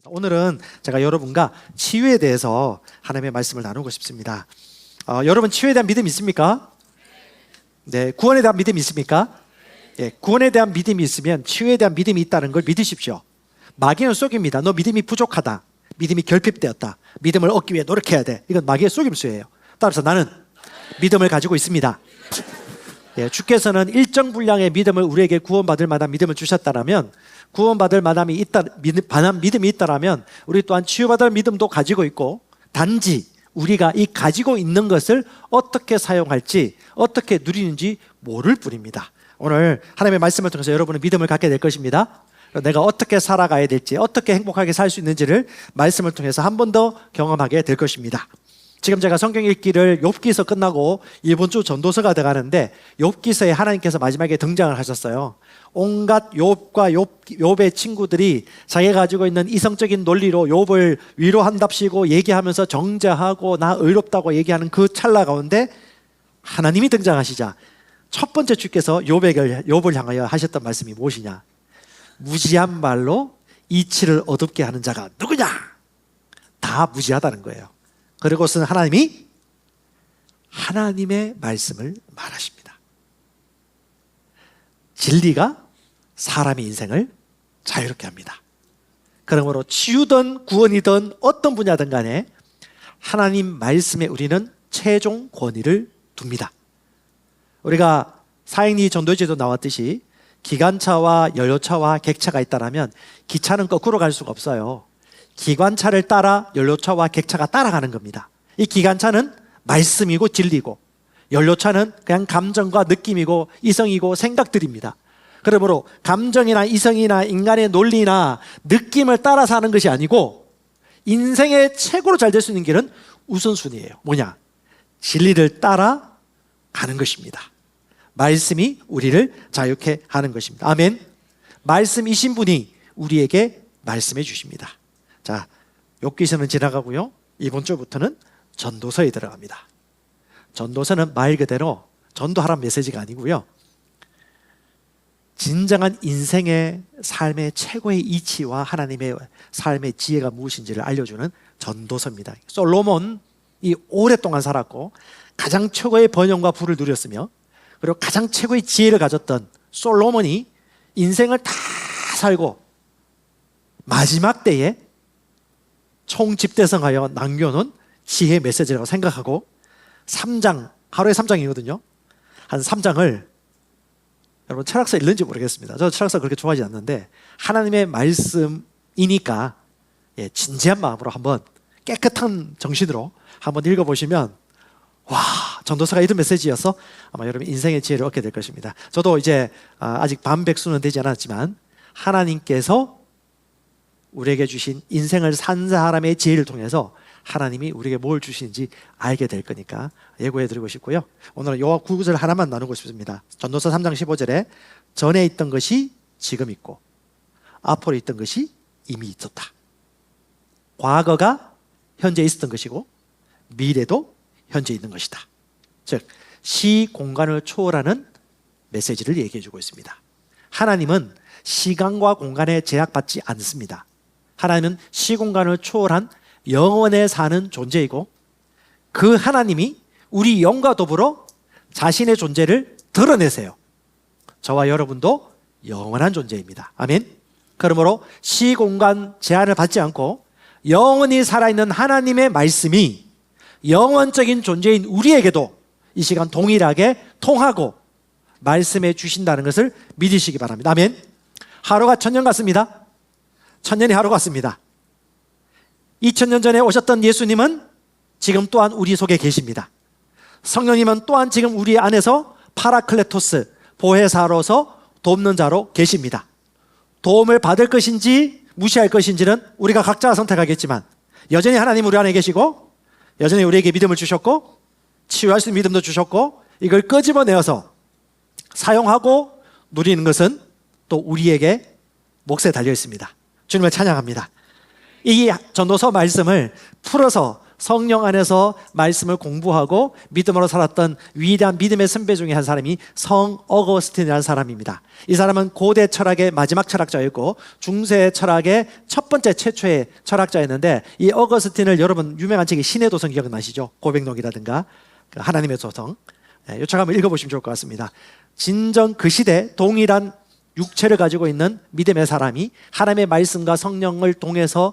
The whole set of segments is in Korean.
오늘은 제가 여러분과 치유에 대해서 하나님의 말씀을 나누고 싶습니다. 여러분 치유에 대한 믿음 있습니까? 네, 구원에 대한 믿음 있습니까? 예, 구원에 대한 믿음이 있으면 치유에 대한 믿음이 있다는 걸 믿으십시오. 마귀는 속입니다. 너 믿음이 부족하다, 믿음이 결핍되었다, 믿음을 얻기 위해 노력해야 돼. 이건 마귀의 속임수예요. 따라서 나는 믿음을 가지고 있습니다. 예, 주께서는 일정 분량의 믿음을 우리에게 구원받을 만한 믿음을 주셨다면, 구원받을 만한 믿음이 있다면 우리 또한 치유받을 믿음도 가지고 있고, 단지 우리가 이 가지고 있는 것을 어떻게 사용할지, 어떻게 누리는지 모를 뿐입니다. 오늘 하나님의 말씀을 통해서 여러분은 믿음을 갖게 될 것입니다. 내가 어떻게 살아가야 될지, 어떻게 행복하게 살 수 있는지를 말씀을 통해서 한 번 더 경험하게 될 것입니다. 지금 제가 성경 읽기를 욥기서 끝나고 이번 주 전도서가 돼가는데, 욥기서에 하나님께서 마지막에 등장을 하셨어요. 온갖 욥의 친구들이 자기가 가지고 있는 이성적인 논리로 욥을 위로한답시고 얘기하면서 정죄하고 나 의롭다고 얘기하는 그 찰나 가운데 하나님이 등장하시자 첫 번째 주께서 욥을 향하여 하셨던 말씀이 무엇이냐? 무지한 말로 이치를 어둡게 하는 자가 누구냐? 다 무지하다는 거예요. 그리고선 하나님이 하나님의 말씀을 말하십니다. 진리가 사람의 인생을 자유롭게 합니다. 그러므로 치유든 구원이든 어떤 분야든 간에 하나님 말씀에 우리는 최종 권위를 둡니다. 우리가 사행리 전도지에도 나왔듯이 기관차와 연료차와 객차가 있다면 기차는 거꾸로 갈 수가 없어요. 기관차를 따라 연료차와 객차가 따라가는 겁니다. 이 기관차는 말씀이고 진리고, 연료차는 그냥 감정과 느낌이고 이성이고 생각들입니다. 그러므로 감정이나 이성이나 인간의 논리나 느낌을 따라 사는 것이 아니고, 인생의 최고로 잘 될 수 있는 길은 우선순위예요. 뭐냐? 진리를 따라 가는 것입니다. 말씀이 우리를 자유케 하는 것입니다. 아멘. 말씀이신 분이 우리에게 말씀해 주십니다. 자, 욥기서는 지나가고요, 이번 주부터는 전도서에 들어갑니다. 전도서는 말 그대로 전도하라는 메시지가 아니고요, 진정한 인생의 삶의 최고의 이치와 하나님의 삶의 지혜가 무엇인지를 알려주는 전도서입니다. 솔로몬이 오랫동안 살았고 가장 최고의 번영과 부를 누렸으며, 그리고 가장 최고의 지혜를 가졌던 솔로몬이 인생을 다 살고 마지막 때에 총집대성하여 남겨놓은 지혜 메시지라고 생각하고, 3장, 하루에 3장이거든요. 한 3장을, 여러분 철학서 읽는지 모르겠습니다. 저 철학서 그렇게 좋아하지 않는데 하나님의 말씀이니까 진지한 마음으로 한번, 깨끗한 정신으로 한번 읽어보시면, 와, 전도서가 이런 메시지여서 아마 여러분 인생의 지혜를 얻게 될 것입니다. 저도 이제 아직 반백수는 되지 않았지만 하나님께서 우리에게 주신 인생을 산 사람의 지혜를 통해서 하나님이 우리에게 뭘 주시는지 알게 될 거니까 예고해 드리고 싶고요. 오늘은 요 구절 하나만 나누고 싶습니다. 전도서 3장 15절에 전에 있던 것이 지금 있고 앞으로 있던 것이 이미 있었다. 과거가 현재 있었던 것이고 미래도 현재 있는 것이다. 즉 시공간을 초월하는 메시지를 얘기해 주고 있습니다. 하나님은 시간과 공간에 제약받지 않습니다. 하나님은 시공간을 초월한 영원에 사는 존재이고, 그 하나님이 우리 영과 더불어 자신의 존재를 드러내세요. 저와 여러분도 영원한 존재입니다. 아멘. 그러므로 시공간 제한을 받지 않고 영원히 살아있는 하나님의 말씀이 영원적인 존재인 우리에게도 이 시간 동일하게 통하고 말씀해 주신다는 것을 믿으시기 바랍니다. 아멘. 하루가 천년 같습니다. 천년이 하루 같습니다. 2000년 전에 오셨던 예수님은 지금 또한 우리 속에 계십니다. 성령님은 또한 지금 우리 안에서 파라클레토스, 보혜사로서 돕는 자로 계십니다. 도움을 받을 것인지 무시할 것인지는 우리가 각자 선택하겠지만, 여전히 하나님 우리 안에 계시고, 여전히 우리에게 믿음을 주셨고, 치유할 수 있는 믿음도 주셨고, 이걸 끄집어내어서 사용하고 누리는 것은 또 우리에게 몫에 달려 있습니다. 주님을 찬양합니다. 이 전도서 말씀을 풀어서 성령 안에서 말씀을 공부하고 믿음으로 살았던 위대한 믿음의 선배 중에 한 사람이 성 어거스틴이라는 사람입니다. 이 사람은 고대 철학의 마지막 철학자였고 중세 철학의 첫 번째 최초의 철학자였는데, 이 어거스틴을 여러분 유명한 책이 신의 도성 기억나시죠? 고백록이라든가 하나님의 도성, 이 책 한번 읽어보시면 좋을 것 같습니다. 진정 그 시대 동일한 육체를 가지고 있는 믿음의 사람이 하나님의 말씀과 성령을 통해서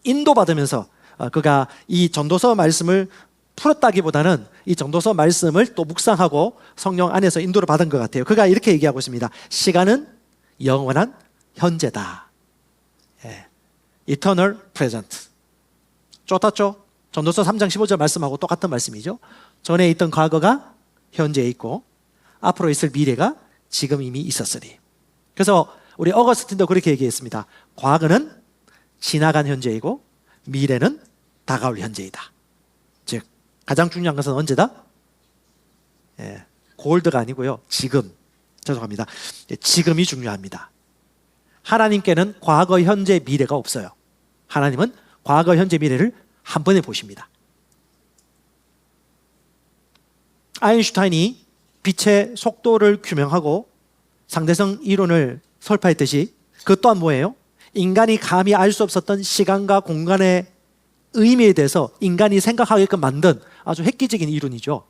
인도받으면서 그가 이 전도서 말씀을 풀었다기보다는 이 전도서 말씀을 또 묵상하고 성령 안에서 인도를 받은 것 같아요. 그가 이렇게 얘기하고 있습니다. 시간은 영원한 현재다. Eternal present. 좋았죠? 전도서 3장 15절 말씀하고 똑같은 말씀이죠. 전에 있던 과거가 현재에 있고 앞으로 있을 미래가 지금 이미 있었으니. 그래서 우리 어거스틴도 그렇게 얘기했습니다. 과거는 지나간 현재이고 미래는 다가올 현재이다. 즉 가장 중요한 것은 언제다? 골드가 아니고요, 지금. 죄송합니다. 지금이 중요합니다. 하나님께는 과거, 현재, 미래가 없어요. 하나님은 과거, 현재, 미래를 한 번에 보십니다. 아인슈타인이 빛의 속도를 규명하고 상대성 이론을 설파했듯이 그 또한 뭐예요? 인간이 감히 알 수 없었던 시간과 공간의 의미에 대해서 인간이 생각하게끔 만든 아주 획기적인 이론이죠.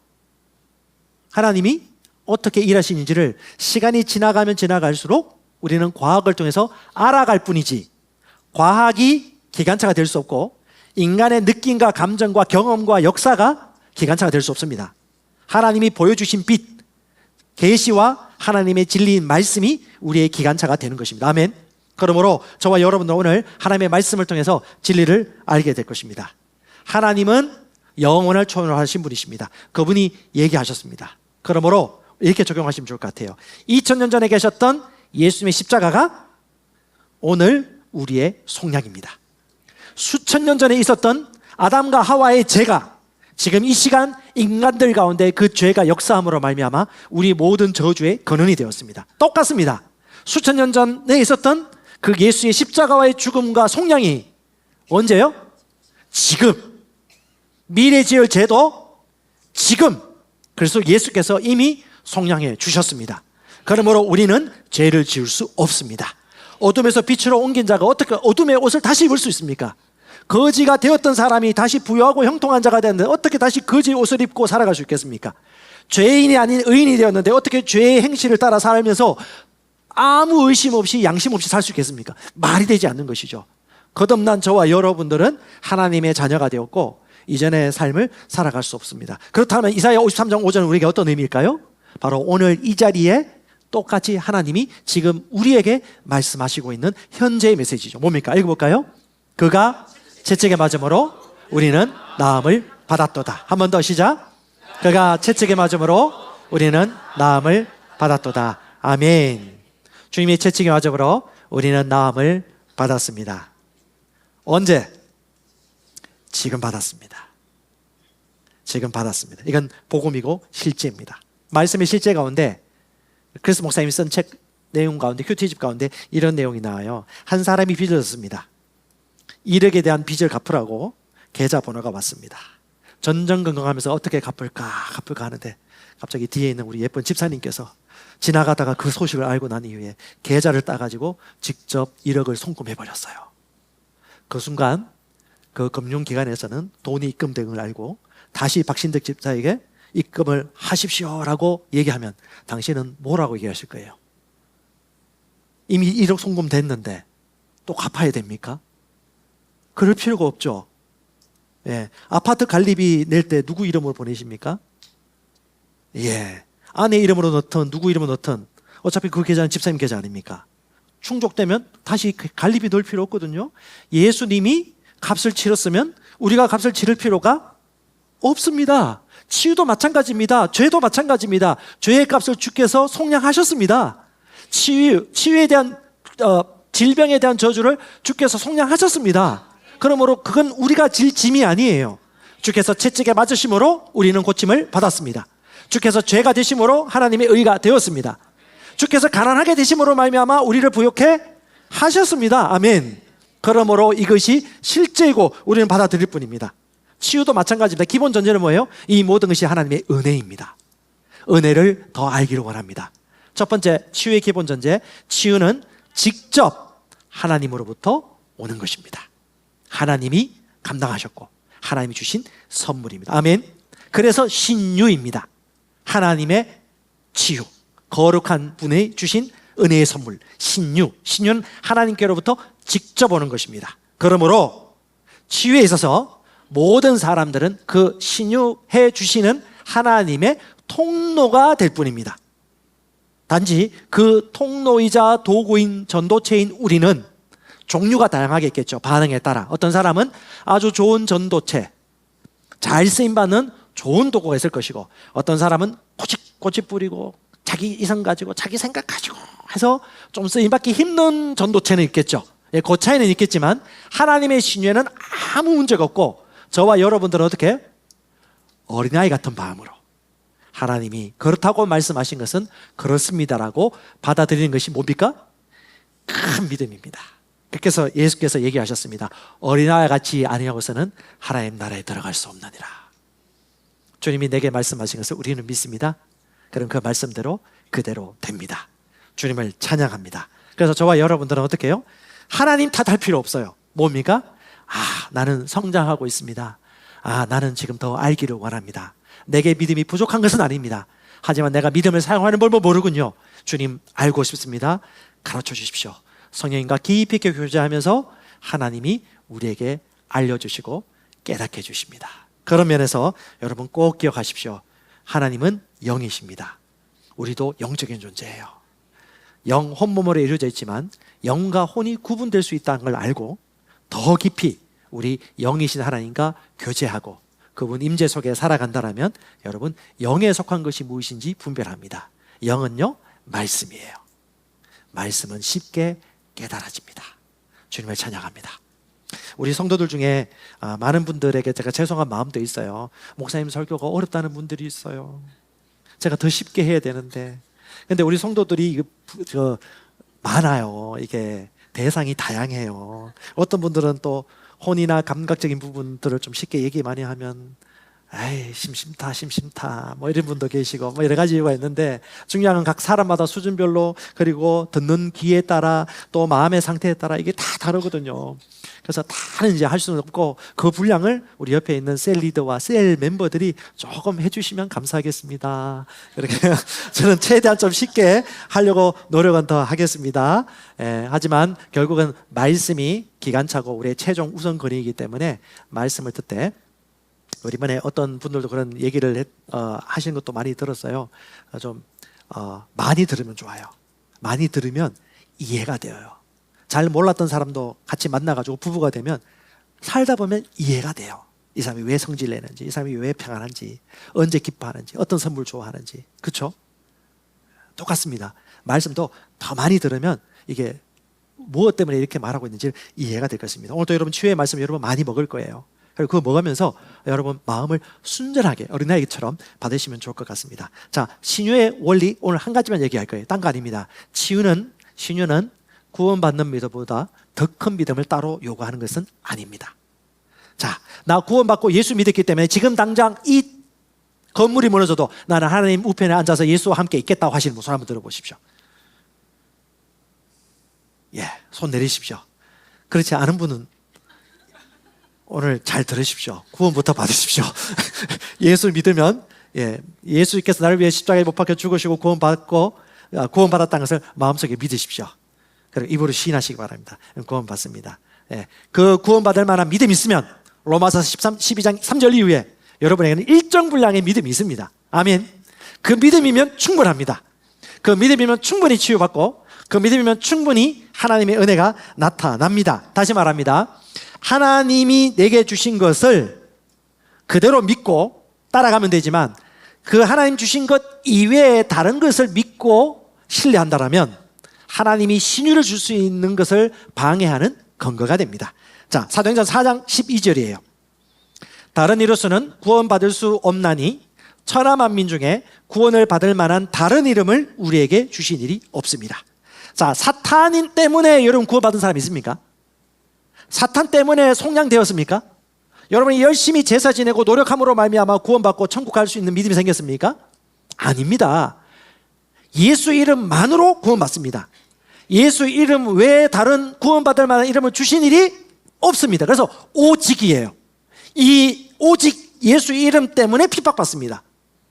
하나님이 어떻게 일하시는지를 시간이 지나가면 지나갈수록 우리는 과학을 통해서 알아갈 뿐이지, 과학이 기관차가 될 수 없고 인간의 느낌과 감정과 경험과 역사가 기관차가 될 수 없습니다. 하나님이 보여주신 빛, 계시와 하나님의 진리인 말씀이 우리의 기관차가 되는 것입니다. 아멘. 그러므로 저와 여러분도 오늘 하나님의 말씀을 통해서 진리를 알게 될 것입니다. 하나님은 영원을 초월하신 분이십니다. 그분이 얘기하셨습니다. 그러므로 이렇게 적용하시면 좋을 것 같아요. 2000년 전에 계셨던 예수님의 십자가가 오늘 우리의 속량입니다. 수천 년 전에 있었던 아담과 하와의 죄가 지금 이 시간 인간들 가운데 그 죄가 역사함으로 말미암아 우리 모든 저주의 근원이 되었습니다. 똑같습니다. 수천 년 전에 있었던 그 예수의 십자가와의 죽음과 속량이 언제요? 지금. 미래 지을 죄도 지금. 그래서 예수께서 이미 속량해 주셨습니다. 그러므로 우리는 죄를 지을 수 없습니다. 어둠에서 빛으로 옮긴 자가 어떻게 어둠의 옷을 다시 입을 수 있습니까? 거지가 되었던 사람이 다시 부유하고 형통한 자가 되었는데 어떻게 다시 거지의 옷을 입고 살아갈 수 있겠습니까? 죄인이 아닌 의인이 되었는데 어떻게 죄의 행실을 따라 살면서 아무 의심 없이 양심 없이 살 수 있겠습니까? 말이 되지 않는 것이죠. 거듭난 저와 여러분들은 하나님의 자녀가 되었고 이전의 삶을 살아갈 수 없습니다. 그렇다면 이사야 53장 5절은 우리에게 어떤 의미일까요? 바로 오늘 이 자리에 똑같이 하나님이 지금 우리에게 말씀하시고 있는 현재의 메시지죠. 뭡니까? 읽어볼까요? 그가 채찍에 맞음으로 우리는 나음을 받았도다. 한 번 더 시작. 그가 채찍에 맞음으로 우리는 나음을 받았도다. 아멘. 주님의 채찍에 맞음으로 우리는 나음을 받았습니다. 언제? 지금 받았습니다. 지금 받았습니다. 이건 복음이고 실제입니다. 말씀의 실제 가운데 크리스 목사님이 쓴 책 내용 가운데, 큐티집 가운데 이런 내용이 나와요. 한 사람이 빚을 졌습니다. 1억에 대한 빚을 갚으라고 계좌번호가 왔습니다. 전전긍긍하면서 어떻게 갚을까 하는데 갑자기 뒤에 있는 우리 예쁜 집사님께서 지나가다가 그 소식을 알고 난 이후에 계좌를 따가지고 직접 1억을 송금해버렸어요. 그 순간 그 금융기관에서는 돈이 입금된 걸 알고 다시 박신득 집사에게 입금을 하십시오라고 얘기하면 당신은 뭐라고 얘기하실 거예요? 이미 1억 송금됐는데 또 갚아야 됩니까? 그럴 필요가 없죠. 예. 아파트 관리비 낼 때 누구 이름으로 보내십니까? 예. 아내 이름으로 넣든 누구 이름으로 넣든 어차피 그 계좌는 집사님 계좌 아닙니까? 충족되면 다시 관리비 넣을 필요 없거든요. 예수님이 값을 치렀으면 우리가 값을 치를 필요가 없습니다. 치유도 마찬가지입니다. 죄도 마찬가지입니다. 죄의 값을 주께서 속량하셨습니다. 치유에 대한 질병에 대한 저주를 주께서 속량하셨습니다. 그러므로 그건 우리가 질 짐이 아니에요. 주께서 채찍에 맞으심으로 우리는 고침을 받았습니다. 주께서 죄가 되심으로 하나님의 의가 되었습니다. 주께서 가난하게 되심으로 말미암아 우리를 부욕해 하셨습니다. 아멘. 그러므로 이것이 실제이고 우리는 받아들일 뿐입니다. 치유도 마찬가지입니다. 기본 전제는 뭐예요? 이 모든 것이 하나님의 은혜입니다. 은혜를 더 알기를 원합니다. 첫 번째, 치유의 기본 전제, 치유는 직접 하나님으로부터 오는 것입니다. 하나님이 감당하셨고 하나님이 주신 선물입니다. 아멘. 그래서 신유입니다. 하나님의 치유, 거룩한 분이 주신 은혜의 선물, 신유. 신유는 하나님께로부터 직접 오는 것입니다. 그러므로 치유에 있어서 모든 사람들은 그 신유해 주시는 하나님의 통로가 될 뿐입니다. 단지 그 통로이자 도구인 전도체인 우리는 종류가 다양하게 있겠죠. 반응에 따라. 어떤 사람은 아주 좋은 전도체, 잘 쓰임받는 좋은 도구가 있을 것이고, 어떤 사람은 꼬집 뿌리고 자기 이성 가지고 자기 생각 가지고 해서 좀 쓰임받기 힘든 전도체는 있겠죠. 예, 그 차이는 있겠지만 하나님의 신유에는 아무 문제가 없고, 저와 여러분들은 어떻게? 어린아이 같은 마음으로 하나님이 그렇다고 말씀하신 것은 그렇습니다라고 받아들이는 것이 뭡니까? 큰 믿음입니다. 그래서 예수께서 얘기하셨습니다. 어린아이 같이 아니하고서는 하나님 나라에 들어갈 수 없느니라. 주님이 내게 말씀하신 것을 우리는 믿습니다. 그럼 그 말씀대로 그대로 됩니다. 주님을 찬양합니다. 그래서 저와 여러분들은 어떻게 해요? 하나님 탓할 필요 없어요. 뭡니까? 나는 성장하고 있습니다. 나는 지금 더 알기를 원합니다. 내게 믿음이 부족한 것은 아닙니다. 하지만 내가 믿음을 사용하는 법을 모르군요. 주님, 알고 싶습니다. 가르쳐 주십시오. 성령님과 깊이 있게 교제하면서 하나님이 우리에게 알려주시고 깨닫게 해주십니다. 그런 면에서 여러분 꼭 기억하십시오. 하나님은 영이십니다. 우리도 영적인 존재예요. 영, 혼몸으로 이루어져 있지만 영과 혼이 구분될 수 있다는 걸 알고 더 깊이 우리 영이신 하나님과 교제하고 그분 임재 속에 살아간다라면 여러분 영에 속한 것이 무엇인지 분별합니다. 영은요, 말씀이에요. 말씀은 쉽게 깨달아집니다. 주님을 찬양합니다. 우리 성도들 중에 많은 분들에게 제가 죄송한 마음도 있어요. 목사님 설교가 어렵다는 분들이 있어요. 제가 더 쉽게 해야 되는데. 근데 우리 성도들이 많아요. 이게 대상이 다양해요. 어떤 분들은 또 혼이나 감각적인 부분들을 좀 쉽게 얘기 많이 하면 심심타 뭐 이런 분도 계시고 뭐 여러 가지 이유가 있는데, 중요한 건 각 사람마다 수준별로, 그리고 듣는 귀에 따라, 또 마음의 상태에 따라 이게 다 다르거든요. 그래서 다는 이제 할 수는 없고, 그 분량을 우리 옆에 있는 셀 리더와 셀 멤버들이 조금 해주시면 감사하겠습니다. 이렇게 저는 최대한 좀 쉽게 하려고 노력은 더 하겠습니다. 하지만 결국은 말씀이 기간차고 우리의 최종 우선권이기 때문에 말씀을 듣되, 우리 이번에 어떤 분들도 그런 얘기를 하시는 것도 많이 들었어요. 좀 많이 들으면 좋아요. 많이 들으면 이해가 되어요. 잘 몰랐던 사람도 같이 만나가지고 부부가 되면 살다 보면 이해가 돼요. 이 사람이 왜 성질을 내는지, 이 사람이 왜 평안한지, 언제 기뻐하는지, 어떤 선물 좋아하는지. 그렇죠? 똑같습니다. 말씀도 더 많이 들으면 이게 무엇 때문에 이렇게 말하고 있는지 이해가 될 것입니다. 오늘도 여러분 치유의 말씀 여러분 많이 먹을 거예요. 그리고 그거 먹으면서 여러분 마음을 순전하게 어린아이처럼 받으시면 좋을 것 같습니다. 자, 신유의 원리 오늘 한 가지만 얘기할 거예요. 딴 거 아닙니다. 신유는 구원받는 믿음보다 더 큰 믿음을 따로 요구하는 것은 아닙니다. 자, 나 구원받고 예수 믿었기 때문에 지금 당장 이 건물이 무너져도 나는 하나님 우편에 앉아서 예수와 함께 있겠다고 하시는 분 손 한번 들어보십시오. 손 내리십시오. 그렇지 않은 분은 오늘 잘 들으십시오. 구원부터 받으십시오. 예수 믿으면 예수께서 나를 위해 십자가에 못 박혀 죽으시고 구원받았다는 것을 마음속에 믿으십시오. 그리고 입으로 시인하시기 바랍니다. 구원받습니다. 그 구원받을 만한 믿음이 있으면 로마서 12장 3절 이후에 여러분에게는 일정 분량의 믿음이 있습니다. 아멘. 그 믿음이면 충분합니다. 그 믿음이면 충분히 치유받고, 그 믿음이면 충분히 하나님의 은혜가 나타납니다. 다시 말합니다. 하나님이 내게 주신 것을 그대로 믿고 따라가면 되지만, 그 하나님 주신 것 이외에 다른 것을 믿고 신뢰한다면 하나님이 신유를 줄 수 있는 것을 방해하는 근거가 됩니다. 자, 사도행전 4장 12절이에요. 다른 이로서는 구원받을 수 없나니 천하 만민 중에 구원을 받을 만한 다른 이름을 우리에게 주신 일이 없습니다. 자, 사탄인 때문에 여러분 구원받은 사람 있습니까? 사탄 때문에 속량되었습니까? 여러분이 열심히 제사 지내고 노력함으로 말미암아 구원받고 천국 갈 수 있는 믿음이 생겼습니까? 아닙니다. 예수 이름만으로 구원받습니다. 예수 이름 외에 다른 구원받을 만한 이름을 주신 일이 없습니다. 그래서 오직이에요. 이 오직 예수 이름 때문에 핍박받습니다.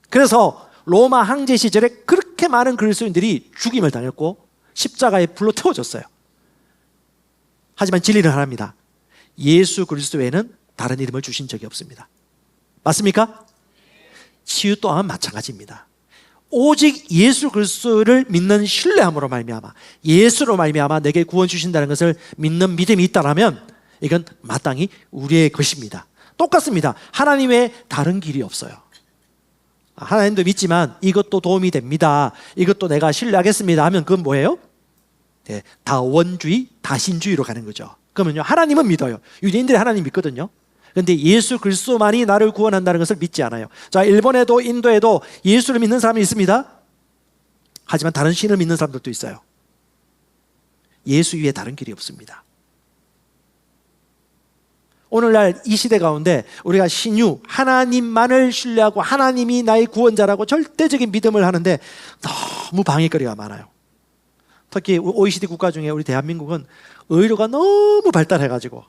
그래서 로마 황제 시절에 그렇게 많은 그리스도인들이 죽임을 당했고 십자가에 불로 태워졌어요. 하지만 진리는 하나입니다. 예수 그리스도 외에는 다른 이름을 주신 적이 없습니다. 맞습니까? 치유 또한 마찬가지입니다. 오직 예수 그리스도를 믿는 신뢰함으로 말미암아, 예수로 말미암아 내게 구원 주신다는 것을 믿는 믿음이 있다면 이건 마땅히 우리의 것입니다. 똑같습니다. 하나님 외에 다른 길이 없어요. 하나님도 믿지만 이것도 도움이 됩니다, 이것도 내가 신뢰하겠습니다 하면 그건 뭐예요? 네, 다원주의, 다신주의로 가는 거죠. 그러면요, 하나님은 믿어요. 유대인들이 하나님 믿거든요. 그런데 예수 그리스도만이 나를 구원한다는 것을 믿지 않아요. 자, 일본에도 인도에도 예수를 믿는 사람이 있습니다. 하지만 다른 신을 믿는 사람들도 있어요. 예수 위에 다른 길이 없습니다. 오늘날 이 시대 가운데 우리가 신유, 하나님만을 신뢰하고 하나님이 나의 구원자라고 절대적인 믿음을 하는데 너무 방해거리가 많아요. 특히 OECD 국가 중에 우리 대한민국은 의료가 너무 발달해가지고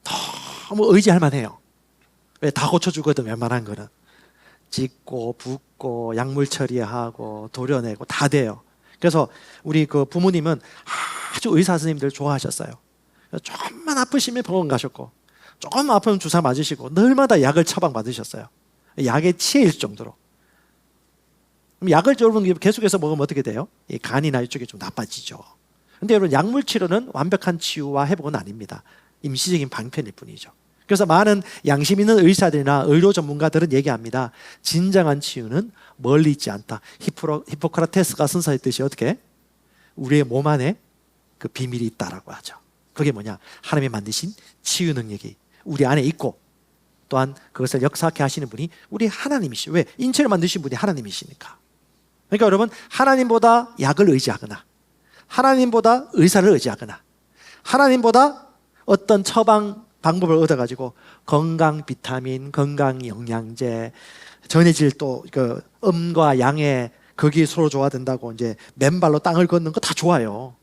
너무 의지할 만해요. 왜? 다 고쳐주거든. 웬만한 거는 짓고 붓고 약물 처리하고 도려내고 다 돼요. 그래서 우리 그 부모님은 아주 의사 선생님들 좋아하셨어요. 조금만 아프시면 병원 가셨고, 조금 아프면 주사 맞으시고, 늘마다 약을 처방 받으셨어요. 약에 치일 정도로. 그럼 약을 여러분 계속해서 먹으면 어떻게 돼요? 이 간이나 이쪽이 좀 나빠지죠. 근데 여러분, 약물 치료는 완벽한 치유와 회복은 아닙니다. 임시적인 방편일 뿐이죠. 그래서 많은 양심 있는 의사들이나 의료 전문가들은 얘기합니다. 진정한 치유는 멀리 있지 않다. 히포크라테스가 선서했듯이 어떻게? 우리의 몸 안에 그 비밀이 있다라고 하죠. 그게 뭐냐? 하나님이 만드신 치유 능력이 우리 안에 있고, 또한 그것을 역사하게 하시는 분이 우리 하나님이시죠. 왜? 인체를 만드신 분이 하나님이시니까. 그러니까 여러분, 하나님보다 약을 의지하거나, 하나님보다 의사를 의지하거나, 하나님보다 어떤 처방 방법을 얻어가지고 건강 비타민, 건강 영양제, 전해질 또 그 음과 양의 극이 서로 좋아된다고 이제 맨발로 땅을 걷는 거 다 좋아요.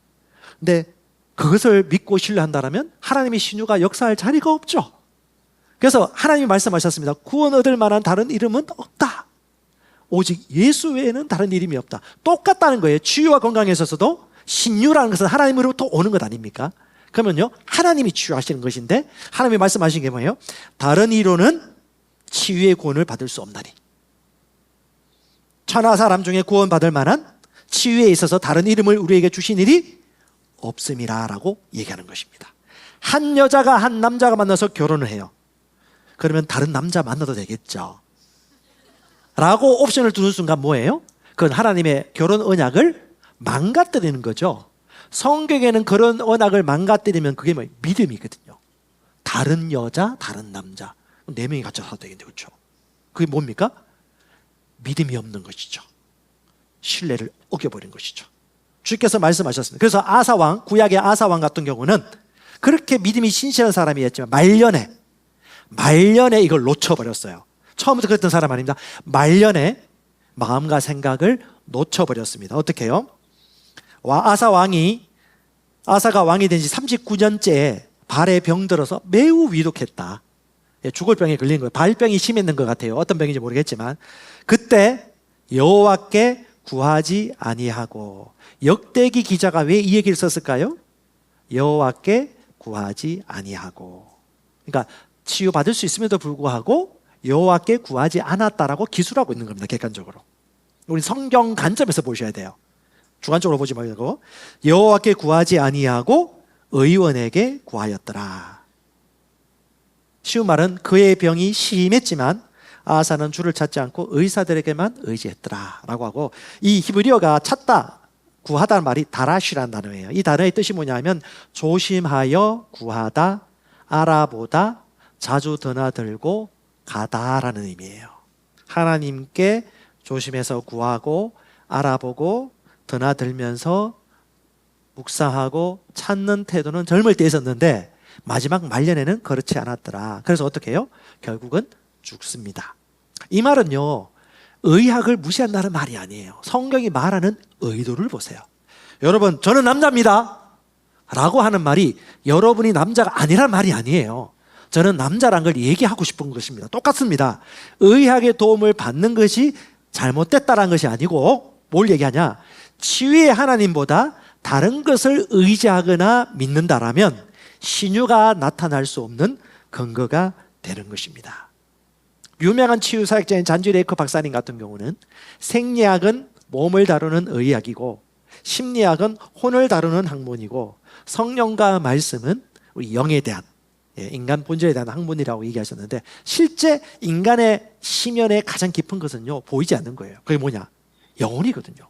근데 그것을 믿고 신뢰한다면 하나님의 신유가 역사할 자리가 없죠. 그래서 하나님이 말씀하셨습니다. 구원 얻을 만한 다른 이름은 없다. 오직 예수 외에는 다른 이름이 없다. 똑같다는 거예요. 치유와 건강에 있어서도 신유라는 것은 하나님으로부터 오는 것 아닙니까? 그러면요, 하나님이 치유하시는 것인데 하나님이 말씀하신 게 뭐예요? 다른 이로는 치유의 구원을 받을 수 없나니. 천하 사람 중에 구원받을 만한 치유에 있어서 다른 이름을 우리에게 주신 일이 없음이라고 얘기하는 것입니다. 한 여자가 한 남자가 만나서 결혼을 해요. 그러면 다른 남자 만나도 되겠죠 라고 옵션을 두는 순간 뭐예요? 그건 하나님의 결혼 언약을 망가뜨리는 거죠. 성경에는 그런 언약을 망가뜨리면 그게 뭐예요? 믿음이거든요. 다른 여자, 다른 남자 4명이 같이 살아도 되겠는데, 그렇죠? 그게 뭡니까? 믿음이 없는 것이죠. 신뢰를 어겨버린 것이죠. 주께서 말씀하셨습니다. 그래서 아사왕, 구약의 아사왕 같은 경우는 그렇게 믿음이 신실한 사람이었지만 말년에 이걸 놓쳐버렸어요. 처음부터 그랬던 사람 아닙니다. 말년에 마음과 생각을 놓쳐버렸습니다. 어떻게 해요? 아사가 왕이 된 지 39년째에 발에 병들어서 매우 위독했다. 죽을 병에 걸린 거예요. 발병이 심했는 것 같아요. 어떤 병인지 모르겠지만 그때 여호와께 구하지 아니하고, 역대기 기자가 왜 이 얘기를 썼을까요? 여호와께 구하지 아니하고. 그러니까 치유받을 수 있음에도 불구하고 여호와께 구하지 않았다라고 기술하고 있는 겁니다. 객관적으로. 우리 성경 관점에서 보셔야 돼요. 주관적으로 보지 말고 여호와께 구하지 아니하고 의원에게 구하였더라. 쉬운 말은 그의 병이 심했지만 아사는 주를 찾지 않고 의사들에게만 의지했더라 라고 하고, 이 히브리어가 찾다, 구하다는 말이 다라시라는 단어예요. 이 단어의 뜻이 뭐냐면 조심하여 구하다, 알아보다, 자주 드나들고 가다라는 의미예요. 하나님께 조심해서 구하고 알아보고 드나들면서 묵상하고 찾는 태도는 젊을 때 있었는데 마지막 말년에는 그렇지 않았더라. 그래서 어떻게 해요? 결국은 죽습니다. 이 말은요, 의학을 무시한다는 말이 아니에요. 성경이 말하는 의도를 보세요. 여러분, 저는 남자입니다 라고 하는 말이 여러분이 남자가 아니란 말이 아니에요. 저는 남자란 걸 얘기하고 싶은 것입니다. 똑같습니다. 의학의 도움을 받는 것이 잘못됐다는 것이 아니고 뭘 얘기하냐? 치유의 하나님보다 다른 것을 의지하거나 믿는다라면 신유가 나타날 수 없는 근거가 되는 것입니다. 유명한 치유사역자인 잔지 레이커 박사님 같은 경우는 생리학은 몸을 다루는 의학이고 심리학은 혼을 다루는 학문이고 성령과 말씀은 우리 영에 대한 인간 본질에 대한 학문이라고 얘기하셨는데, 실제 인간의 심연의 가장 깊은 것은요 보이지 않는 거예요. 그게 뭐냐? 영혼이거든요.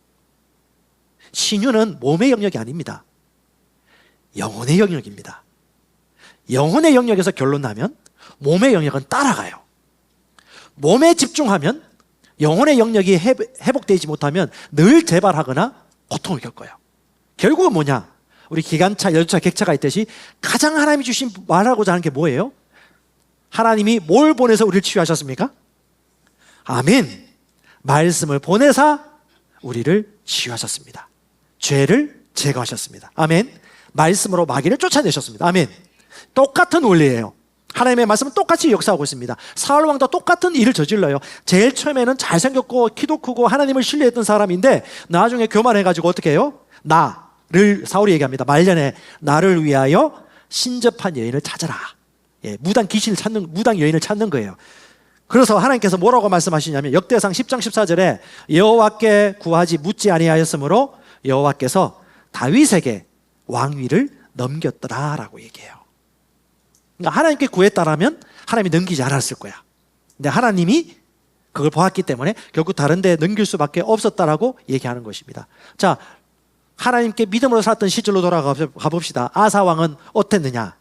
신유는 몸의 영역이 아닙니다. 영혼의 영역입니다. 영혼의 영역에서 결론 나면 몸의 영역은 따라가요. 몸에 집중하면 영혼의 영역이 회복되지 못하면 늘 재발하거나 고통을 겪어요. 결국은 뭐냐? 우리 기관차, 열차, 객차가 있듯이 가장 하나님이 주신 말하고자 하는 게 뭐예요? 하나님이 뭘 보내서 우리를 치유하셨습니까? 아멘. 말씀을 보내사 우리를 치유하셨습니다. 죄를 제거하셨습니다. 아멘. 말씀으로 마귀를 쫓아내셨습니다. 아멘. 똑같은 원리예요. 하나님의 말씀은 똑같이 역사하고 있습니다. 사울 왕도 똑같은 일을 저질러요. 제일 처음에는 잘생겼고 키도 크고 하나님을 신뢰했던 사람인데 나중에 교만해가지고 어떻게 해요? 나를, 사울이 얘기합니다. 말년에 나를 위하여 신접한 여인을 찾아라. 무당 귀신을 찾는, 무당 여인을 찾는 거예요. 그래서 하나님께서 뭐라고 말씀하시냐면 역대상 10장 14절에 여호와께 구하지 묻지 아니하였으므로 여호와께서 다윗에게 왕위를 넘겼더라라고 얘기해요. 그러니까 하나님께 구했다라면 하나님이 넘기지 않았을 거야. 근데 하나님이 그걸 보았기 때문에 결국 다른 데 넘길 수밖에 없었다라고 얘기하는 것입니다. 자, 하나님께 믿음으로 살았던 시절로 돌아가 봅시다. 아사 왕은 어땠느냐?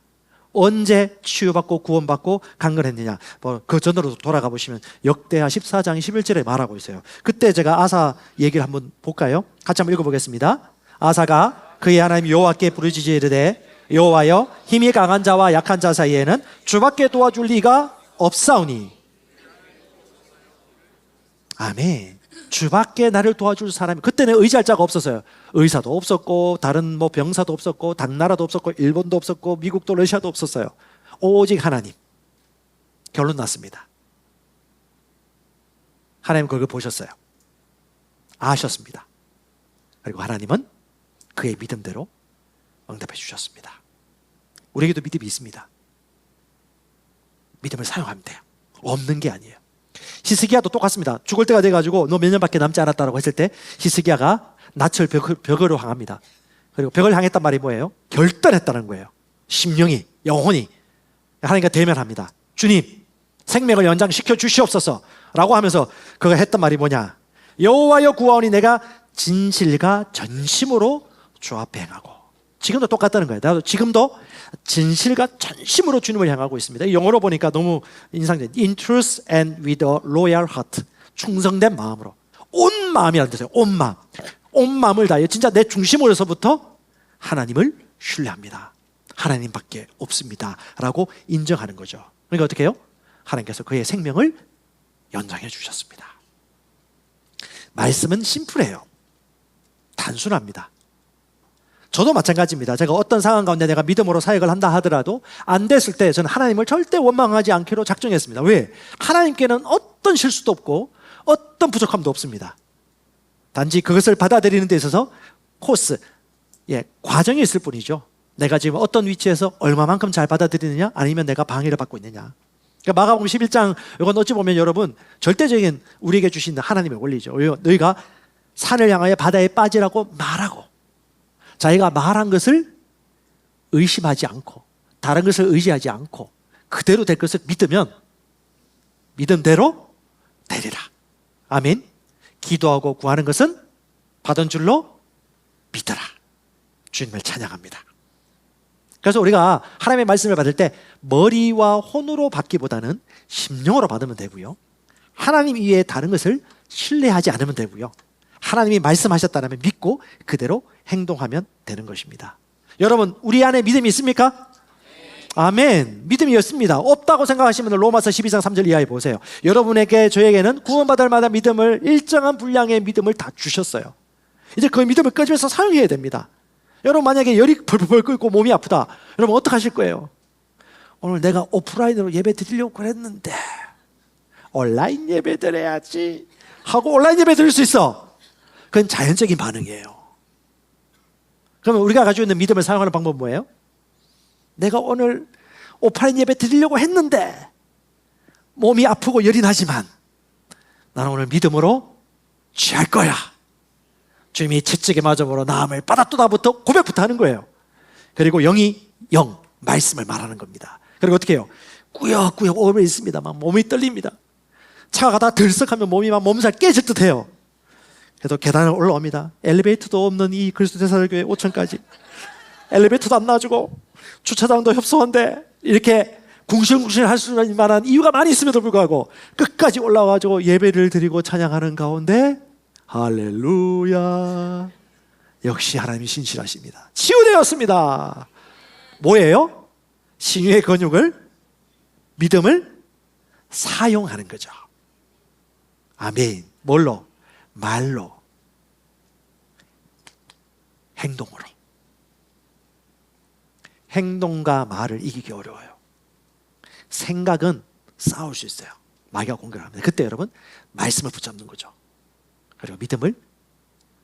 언제 치유받고 구원받고 강건했느냐? 그 전으로 돌아가 보시면 역대하 14장 11절에 말하고 있어요. 그때 제가 아사 얘기를 한번 볼까요? 같이 한번 읽어보겠습니다. 아사가 그의 하나님 여호와께 부르짖어 이르되 여호와여, 힘이 강한 자와 약한 자 사이에는 주밖에 도와줄 리가 없사오니. 아멘. 주밖에 나를 도와줄 사람이, 그때는 의지할 자가 없었어요. 의사도 없었고 다른 뭐 병사도 없었고 당나라도 없었고 일본도 없었고 미국도 러시아도 없었어요. 오직 하나님. 결론 났습니다. 하나님 그걸 보셨어요. 아셨습니다. 그리고 하나님은 그의 믿음대로 응답해 주셨습니다. 우리에게도 믿음이 있습니다. 믿음을 사용하면 돼요. 없는 게 아니에요. 히스기야도 똑같습니다. 죽을 때가 돼가지고 너 몇 년밖에 남지 않았다고 했을 때 히스기야가 낯을 벽으로 향합니다. 그리고 벽을 향했단 말이 뭐예요? 결단했다는 거예요. 심령이, 영혼이. 하나님과 대면합니다. 주님, 생명을 연장시켜 주시옵소서 라고 하면서 그가 했던 말이 뭐냐? 여호와여 구하오니 내가 진실과 전심으로 주 앞에 행하고. 지금도 똑같다는 거예요. 나도 지금도 진실과 전심으로 주님을 향하고 있습니다. 영어로 보니까 너무 인상적이에요. In truth and with a loyal heart. 충성된 마음으로. 온 마음이라는 뜻이에요. 온 마음. 온 마음을 다해 진짜 내 중심으로서부터 하나님을 신뢰합니다. 하나님밖에 없습니다 라고 인정하는 거죠. 그러니까 어떻게 해요? 하나님께서 그의 생명을 연장해 주셨습니다. 말씀은 심플해요. 단순합니다. 저도 마찬가지입니다. 제가 어떤 상황 가운데 내가 믿음으로 사역을 한다 하더라도 안 됐을 때 저는 하나님을 절대 원망하지 않기로 작정했습니다. 왜? 하나님께는 어떤 실수도 없고 어떤 부족함도 없습니다. 단지 그것을 받아들이는 데 있어서 코스, 과정이 있을 뿐이죠. 내가 지금 어떤 위치에서 얼마만큼 잘 받아들이느냐, 아니면 내가 방해를 받고 있느냐. 그러니까 마가복음 11장, 이건 어찌 보면 여러분 절대적인 우리에게 주신 하나님의 원리죠. 너희가 산을 향하여 바다에 빠지라고 말하고, 자기가 말한 것을 의심하지 않고 다른 것을 의지하지 않고 그대로 될 것을 믿으면 믿음대로 되리라. 아멘. 기도하고 구하는 것은 받은 줄로 믿어라. 주님을 찬양합니다. 그래서 우리가 하나님의 말씀을 받을 때 머리와 혼으로 받기보다는 심령으로 받으면 되고요. 하나님 이외에 다른 것을 신뢰하지 않으면 되고요. 하나님이 말씀하셨다면 믿고 그대로 행동하면 되는 것입니다. 여러분, 우리 안에 믿음이 있습니까? 아멘. 믿음이었습니다. 없다고 생각하시면 로마서 12장 3절 이하에 보세요. 여러분에게 저에게는 구원받을 만한 믿음을, 일정한 분량의 믿음을 다 주셨어요. 이제 그 믿음을 끄집어서 사용해야 됩니다. 여러분 만약에 열이 펄펄 끓고 몸이 아프다, 여러분 어떡하실 거예요? 오늘 내가 오프라인으로 예배 드리려고 그랬는데 온라인 예배 드려야지 하고 온라인 예배 드릴 수 있어. 그건 자연적인 반응이에요. 그러면 우리가 가지고 있는 믿음을 사용하는 방법은 뭐예요? 내가 오늘 오프라인 예배 드리려고 했는데 몸이 아프고 열이 나지만 나는 오늘 믿음으로 취할 거야. 주님이 채찍에 맞아보러 나음을 받았도다부터 고백부터 하는 거예요. 그리고 영이 말씀을 말하는 겁니다. 그리고 어떻게 해요? 꾸역꾸역 오면 있습니다. 막 몸이 떨립니다. 차가 가다가 들썩하면 몸이 막 몸살 깨질 듯 해요. 그래도 계단을 올라옵니다. 엘리베이터도 없는 이 그리스도 대사교회 5층까지 엘리베이터도 안 놔주고 주차장도 협소한데 이렇게 궁시렁궁시렁 할 수 있는 만한 이유가 많이 있음에도 불구하고 끝까지 올라와가지고 예배를 드리고 찬양하는 가운데 할렐루야, 역시 하나님이 신실하십니다. 치유되었습니다. 뭐예요? 신유의 근육을, 믿음을 사용하는 거죠. 아멘. 뭘로? 말로, 행동으로. 행동과 말을 이기기 어려워요. 생각은 싸울 수 있어요. 마귀가 공격을 합니다. 그때 여러분 말씀을 붙잡는 거죠. 그리고 믿음을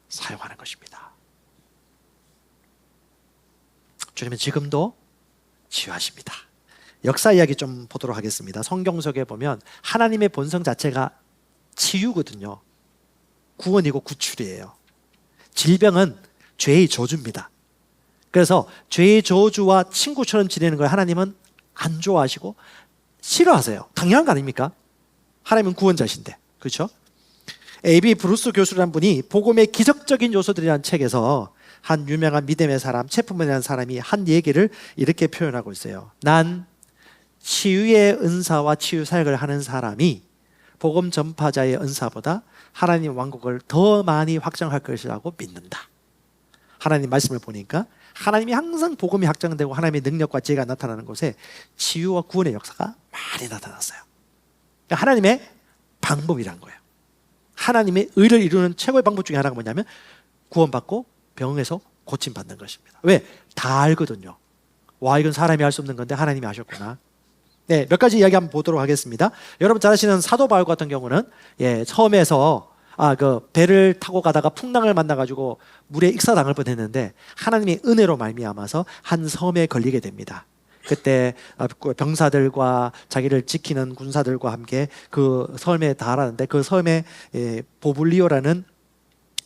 사용하는 것입니다. 주님은 지금도 치유하십니다. 역사 이야기 좀 보도록 하겠습니다. 성경 속에 보면 하나님의 본성 자체가 치유거든요. 구원이고 구출이에요. 질병은 죄의 저주입니다. 그래서 죄의 저주와 친구처럼 지내는 걸 하나님은 안 좋아하시고 싫어하세요. 당연한 거 아닙니까? 하나님은 구원자신데, 그렇죠? A.B. 브루스 교수라는 분이 복음의 기적적인 요소들이라는 책에서 한 유명한 믿음의 사람, 체프먼이라는 사람이 한 얘기를 이렇게 표현하고 있어요. 난 치유의 은사와 치유 사역을 하는 사람이 복음 전파자의 은사보다 하나님 왕국을 더 많이 확장할 것이라고 믿는다. 하나님 말씀을 보니까 하나님이 항상 복음이 확장되고 하나님의 능력과 지혜가 나타나는 곳에 치유와 구원의 역사가 많이 나타났어요. 그러니까 하나님의 방법이란 거예요. 하나님의 의를 이루는 최고의 방법 중에 하나가 뭐냐면 구원받고 병에서 고침받는 것입니다. 왜? 다 알거든요. 와, 이건 사람이 할 수 없는 건데 하나님이 하셨구나. 네, 몇 가지 이야기 한번 보도록 하겠습니다. 여러분 잘 아시는 사도 바울 같은 경우는 처음에서 그 배를 타고 가다가 풍랑을 만나가지고 물에 익사당할 뻔했는데 하나님의 은혜로 말미암아서 한 섬에 걸리게 됩니다. 그때 병사들과 자기를 지키는 군사들과 함께 그 섬에 달하는데 그 섬에 보블리오라는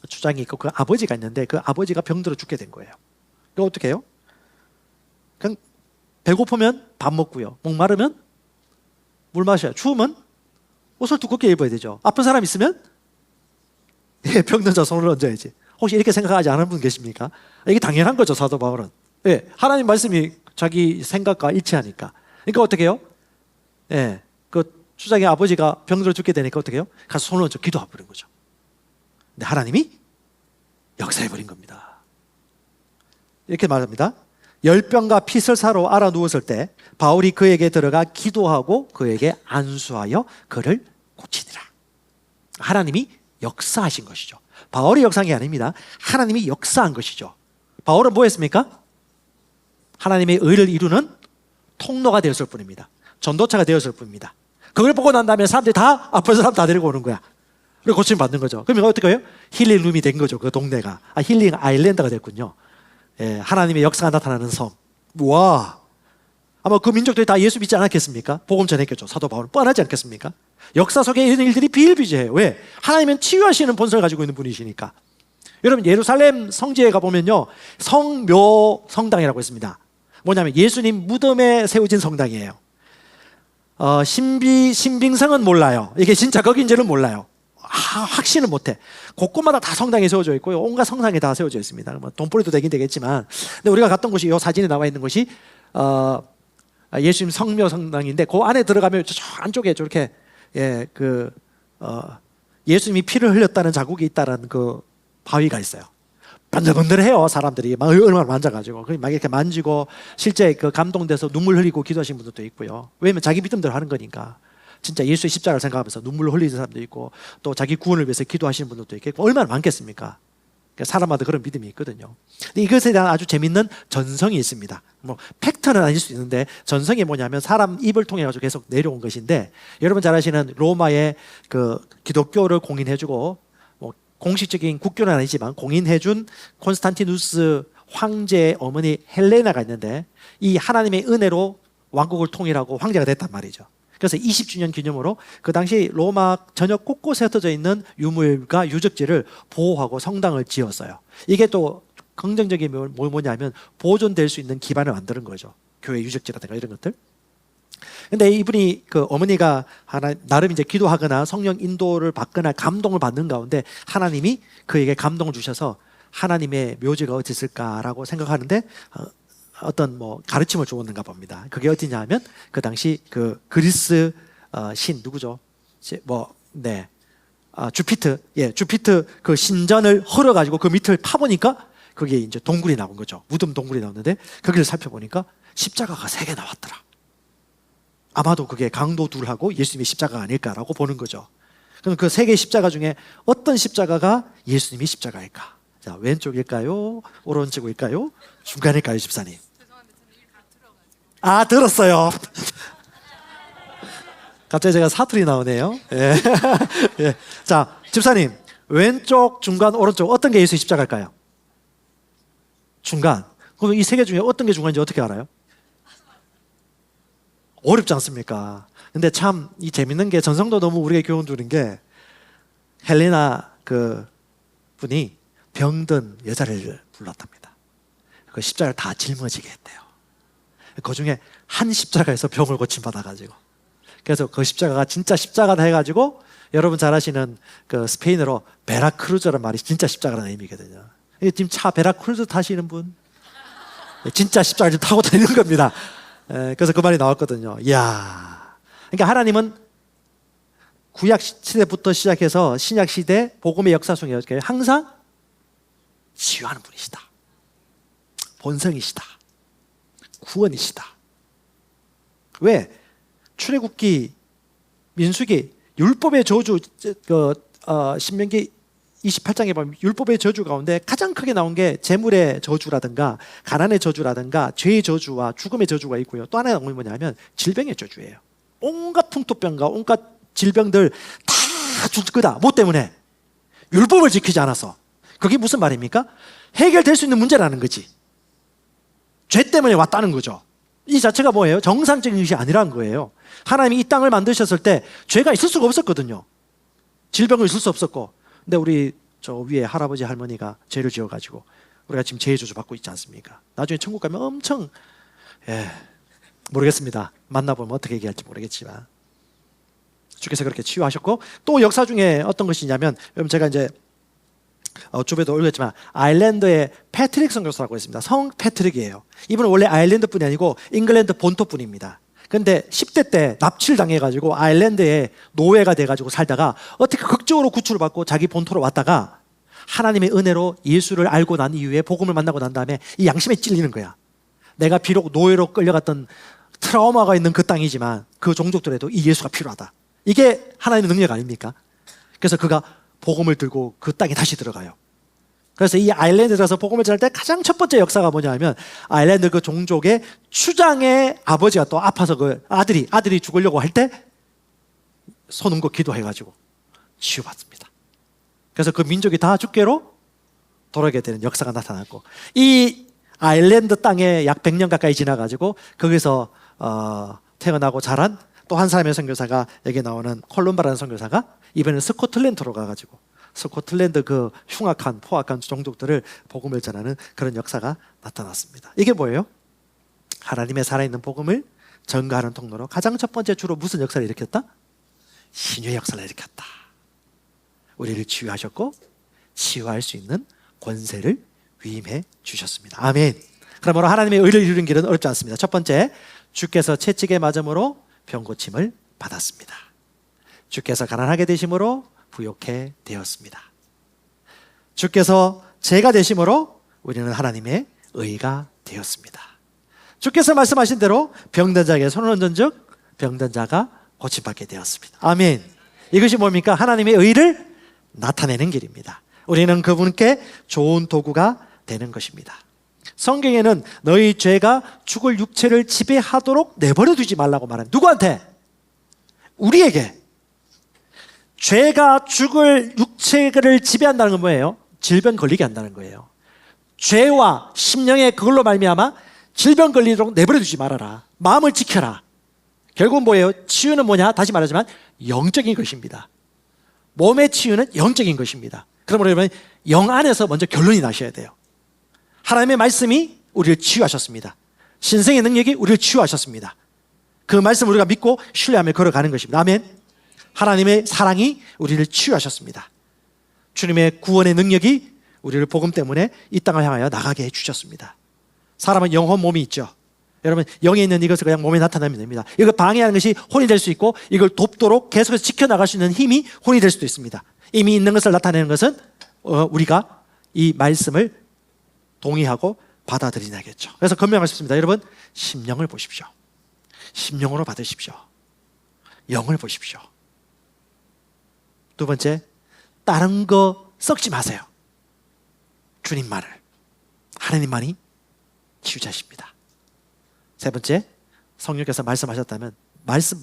주장이 있고 그 아버지가 있는데 그 아버지가 병들어 죽게 된 거예요. 그럼 어떻게 해요? 그냥 배고프면 밥 먹고요. 목마르면 물 마셔요. 추우면 옷을 두껍게 입어야 되죠. 아픈 사람 있으면 병든 자 손을 얹어야지. 혹시 이렇게 생각하지 않은 분 계십니까? 이게 당연한 거죠, 사도 바울은. 하나님 말씀이 자기 생각과 일치하니까. 그러니까 어떻게 해요? 그 주장의 아버지가 병들어 죽게 되니까 어떻게 해요? 가서 손을 얹어 기도해버린 거죠. 근데 하나님이 역사해버린 겁니다. 이렇게 말합니다. 열병과 핏을 사러 알아 누웠을 때 바울이 그에게 들어가 기도하고 그에게 안수하여 그를 고치니라. 하나님이 역사하신 것이죠. 바울이 역사한 게 아닙니다. 하나님이 역사한 것이죠. 바울은 뭐 했습니까? 하나님의 의를 이루는 통로가 되었을 뿐입니다. 전도차가 되었을 뿐입니다. 그걸 보고 난 다음에 사람들이 다 아픈 사람 다 데리고 오는 거야. 그리고 고침 받는 거죠. 그러면 어떻게 해요? 힐링룸이 된 거죠. 그 동네가. 힐링 아일랜드가 됐군요. 하나님의 역사가 나타나는 섬. 와, 아마 그 민족들이 다 예수 믿지 않았겠습니까? 복음 전했겠죠. 사도 바울은 뻔하지 않겠습니까? 역사 속에 이런 일들이 비일비재해요. 왜? 하나님은 치유하시는 본성을 가지고 있는 분이시니까. 여러분 예루살렘 성지에 가보면요, 성묘 성당이라고 있습니다. 뭐냐면 예수님 무덤에 세워진 성당이에요. 신빙성은 몰라요. 이게 진짜 거기인지는 몰라요. 확신은 못해. 곳곳마다 다 성당이 세워져 있고요, 온갖 성당이 다 세워져 있습니다. 뭐 돈벌이도 되긴 되겠지만, 근데 우리가 갔던 곳이 이 사진에 나와 있는 곳이 예수님 성묘 성당인데 그 안에 들어가면 저 안쪽에 저렇게 예수님이 피를 흘렸다는 자국이 있다라는 그 바위가 있어요. 건들건들해요. 사람들이 막 얼마나 만져가지고 막 이렇게 만지고 실제 그 감동돼서 눈물 흘리고 기도하시는 분들도 있고요. 왜냐면 자기 믿음대로 하는 거니까. 진짜 예수의 십자가를 생각하면서 눈물 흘리는 사람도 있고 또 자기 구원을 위해서 기도하시는 분들도 있고 얼마나 많겠습니까? 사람마다 그런 믿음이 있거든요. 근데 이것에 대한 아주 재밌는 전성이 있습니다. 뭐 팩트는 아닐 수 있는데 전성이 뭐냐면 사람 입을 통해 가지고 계속 내려온 것인데, 여러분 잘 아시는 로마의 그 기독교를 공인해주고 뭐 공식적인 국교는 아니지만 공인해준 콘스탄티누스 황제의 어머니 헬레나가 있는데, 이 하나님의 은혜로 왕국을 통일하고 황제가 됐단 말이죠. 그래서 20주년 기념으로 그 당시 로마 전역 곳곳에 흩어져 있는 유물과 유적지를 보호하고 성당을 지었어요. 이게 또 긍정적인 뭐냐면 보존될 수 있는 기반을 만드는 거죠. 교회 유적지라든가 이런 것들. 근데 이분이 그 어머니가 나름 이제 기도하거나 성령 인도를 받거나 감동을 받는 가운데 하나님이 그에게 감동을 주셔서 하나님의 묘지가 어디 있을까라고 생각하는데 어떤 뭐 가르침을 주었는가 봅니다. 그게 어디냐 하면 그 당시 그 그리스 신 누구죠? 주피터. 예, 주피터 그 신전을 헐어가지고 그 밑을 파보니까 그게 이제 동굴이 나온 거죠. 무덤 동굴이 나왔는데 거기를 살펴보니까 십자가가 3개 나왔더라. 아마도 그게 강도 둘하고 예수님의 십자가가 아닐까라고 보는 거죠. 그럼 그 3개의 십자가 중에 어떤 십자가가 예수님의 십자가일까? 자, 왼쪽일까요? 오른쪽일까요? 중간일까요, 집사님? 아, 들었어요. 갑자기 제가 사투리 나오네요. 예. 예. 자, 집사님, 왼쪽, 중간, 오른쪽 어떤 게 예수의 십자가일까요? 중간. 그럼 이 3개 중에 어떤 게 중간인지 어떻게 알아요? 어렵지 않습니까? 근데 참 이 재밌는 게 전성도 너무 우리에게 교훈 주는 게 헬레나 그 분이 병든 여자를 불렀답니다. 그 십자가를 다 짊어지게 했대요. 그 중에 한 십자가에서 병을 고침받아가지고, 그래서 그 십자가가 진짜 십자가다 해가지고 여러분 잘 아시는 그 스페인어로 베라크루즈라는 말이 진짜 십자가라는 의미거든요. 지금 차 베라크루즈 타시는 분 진짜 십자가를 타고 다니는 겁니다. 그래서 그 말이 나왔거든요. 이야, 그러니까 하나님은 구약 시대부터 시작해서 신약 시대 복음의 역사 속에 항상 치유하는 분이시다. 본성이시다. 구원이시다. 왜? 출애굽기, 민수기, 율법의 저주, 신명기 28장에 보면 율법의 저주 가운데 가장 크게 나온 게 재물의 저주라든가 가난의 저주라든가 죄의 저주와 죽음의 저주가 있고요. 또 하나가 뭐냐면 질병의 저주예요. 온갖 풍토병과 온갖 질병들 다 죽을 거다. 뭐 때문에? 율법을 지키지 않아서. 그게 무슨 말입니까? 해결될 수 있는 문제라는 거지. 죄 때문에 왔다는 거죠. 이 자체가 뭐예요? 정상적인 것이 아니라는 거예요. 하나님이 이 땅을 만드셨을 때 죄가 있을 수가 없었거든요. 질병은 있을 수 없었고. 근데 우리 저 위에 할아버지 할머니가 죄를 지어가지고 우리가 지금 죄의 저주 받고 있지 않습니까? 나중에 천국 가면 엄청 모르겠습니다. 만나보면 어떻게 얘기할지 모르겠지만 주께서 그렇게 치유하셨고, 또 역사 중에 어떤 것이냐면, 여러분 제가 이제 주변에도 올렸지만 아일랜드의 패트릭 선교사라고 있습니다. 성 패트릭이에요. 이분은 원래 아일랜드 분이 아니고 잉글랜드 본토 분입니다. 근데 10대 때 납치를 당해가지고 아일랜드에 노예가 돼가지고 살다가 어떻게 극적으로 구출을 받고 자기 본토로 왔다가 하나님의 은혜로 예수를 알고 난 이후에 복음을 만나고 난 다음에 이 양심에 찔리는 거야. 내가 비록 노예로 끌려갔던 트라우마가 있는 그 땅이지만 그 종족들에도 이 예수가 필요하다. 이게 하나님의 능력 아닙니까? 그래서 그가 복음을 들고 그 땅에 다시 들어가요. 그래서 이 아일랜드에 들어서 복음을 전할 때 가장 첫 번째 역사가 뭐냐 하면, 아일랜드 그 종족의 추장의 아버지가 또 아파서 그 아들이 죽으려고 할 때 손 얹고 기도해가지고 치유받습니다. 그래서 그 민족이 다 죽게로 돌아가게 되는 역사가 나타났고, 이 아일랜드 땅에 약 100년 가까이 지나가지고 거기서 태어나고 자란 또 한 사람의 선교사가, 여기 나오는 콜룸바라는 선교사가 이번에는 스코틀랜드로 가가지고 스코틀랜드 그 흉악한 포악한 종족들을 복음을 전하는 그런 역사가 나타났습니다. 이게 뭐예요? 하나님의 살아있는 복음을 전가하는 통로로 가장 첫 번째 주로 무슨 역사를 일으켰다? 신유의 역사를 일으켰다. 우리를 치유하셨고 치유할 수 있는 권세를 위임해 주셨습니다. 아멘. 그러므로 하나님의 의를 이루는 길은 어렵지 않습니다. 첫 번째, 주께서 채찍에 맞음으로 병고침을 받았습니다. 주께서 가난하게 되심으로 부욕해 되었습니다. 주께서 죄가 되심으로 우리는 하나님의 의가 되었습니다. 주께서 말씀하신 대로 병든 자에게 손을 얹은 즉 병든 자가 고침받게 되었습니다. 아멘. 이것이 뭡니까? 하나님의 의를 나타내는 길입니다. 우리는 그분께 좋은 도구가 되는 것입니다. 성경에는 너희 죄가 죽을 육체를 지배하도록 내버려 두지 말라고 말합니다. 누구한테? 우리에게. 죄가 죽을 육체를 지배한다는 건 뭐예요? 질병 걸리게 한다는 거예요. 죄와 심령의 그걸로 말미암아 질병 걸리도록 내버려 두지 말아라. 마음을 지켜라. 결국은 뭐예요? 치유는 뭐냐? 다시 말하지만 영적인 것입니다. 몸의 치유는 영적인 것입니다. 그러므로 여러분, 영 안에서 먼저 결론이 나셔야 돼요. 하나님의 말씀이 우리를 치유하셨습니다. 신성의 능력이 우리를 치유하셨습니다. 그 말씀을 우리가 믿고 신뢰하며 걸어가는 것입니다. 아멘. 하나님의 사랑이 우리를 치유하셨습니다. 주님의 구원의 능력이 우리를 복음 때문에 이 땅을 향하여 나가게 해주셨습니다. 사람은 영혼 몸이 있죠. 여러분, 영에 있는 이것을 그냥 몸에 나타내면 됩니다. 이걸 방해하는 것이 혼이 될 수 있고, 이걸 돕도록 계속해서 지켜나갈 수 있는 힘이 혼이 될 수도 있습니다. 이미 있는 것을 나타내는 것은 우리가 이 말씀을 동의하고 받아들이냐겠죠. 그래서 건명할 수 있습니다. 여러분, 심령을 보십시오. 심령으로 받으십시오. 영을 보십시오. 두 번째, 다른 거 썩지 마세요. 주님만을. 하나님만이 치유자십니다. 세 번째, 성령께서 말씀하셨다면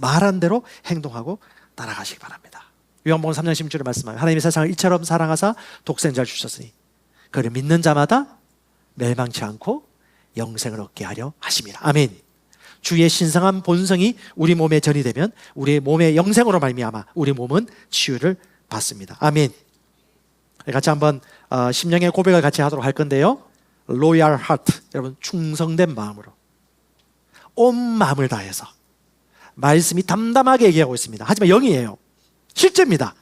말한 대로 행동하고 따라가시기 바랍니다. 요한복음 3장 16절에 말씀하여 하나님이 세상을 이처럼 사랑하사 독생자를 주셨으니 그를 믿는 자마다 멸망치 않고 영생을 얻게 하려 하심이라. 아멘. 주의 신성한 본성이 우리 몸에 전이되면 우리의 몸의 영생으로 말미암아 우리 몸은 치유를 받습니다. 아멘. 같이 한번 심령의 고백을 같이 하도록 할 건데요. 로얄 하트, 여러분 충성된 마음으로 온 마음을 다해서 말씀이 담담하게 얘기하고 있습니다. 하지만 영이에요. 실제입니다.